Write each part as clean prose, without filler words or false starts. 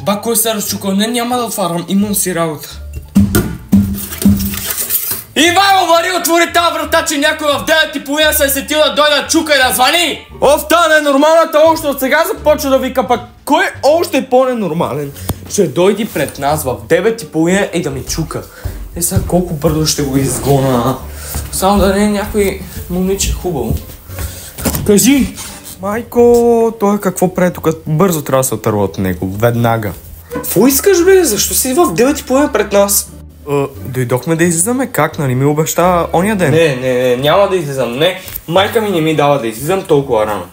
Ба, кой се разчукал? Не, няма да отварям, имам си работа. Ивайло, вари, отвори тази врата, че някой в 9:30 се е сетил да дойде да чука и да звъни! Та ненормалната още от сега започва да вика, пък кой още е по-ненормален? Ще дойде пред нас в 9:30 и да ми чука. Сега колко бързо ще го изгона. Само да не е някой момиче хубаво. Кажи! Майко, той какво прави тук? Бързо трябва да се отърва от него, веднага. Какво искаш, бе? Защо си в 9:30 пред нас? Дойдохме да излизаме, как, нали ми обеща ония ден? Не, няма да излизам, не. Майка ми не ми дава да излизам толкова рано.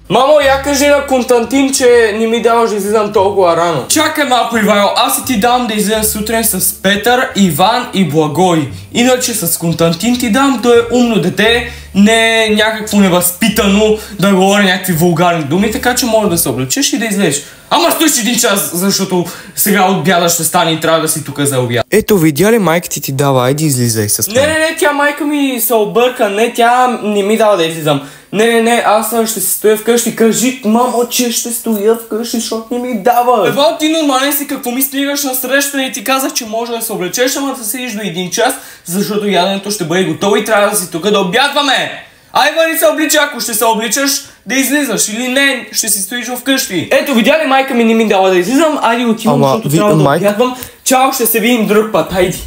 Мамо, я кажи на Константин, че не ми даваш да излизам толкова рано. Чакай малко, Ивайло, аз ти давам да излизам сутрин с Петър, Иван и Благой. Иначе с Константин ти давам, той е умно дете, не е някакво невъзпитано да говори някакви вулгарни думи, така че може да се облечеш и да излезеш. Ама стоиш един час, защото сега от обяда ще стане и трябва да си тук за обяд. Ето, видя ли майка ти дава, айди излизай с мен. Не, тя майка ми се обърка, не, тя не ми дава да излизам. Не, аз ще се стоя вкъщи. Кажи, мамо, че ще стоя вкъщи, защото не ми дава. Ева, ти нормален си, какво ми стигаш на среща и ти казах, че може да се облечеш, ама да седиш до един час, защото яденето ще бъде готово и трябва да си тук да обядваме. Айва, се облича, ако ще се обличаш, да излизаш или не, ще си стоиш вкъщи. Ето, видя ли, майка ми не ми дава да излизам, айди отивам, защото трябва да обядвам. Чао, ще се видим друг път, айди.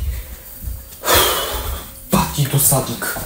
Пати досадник.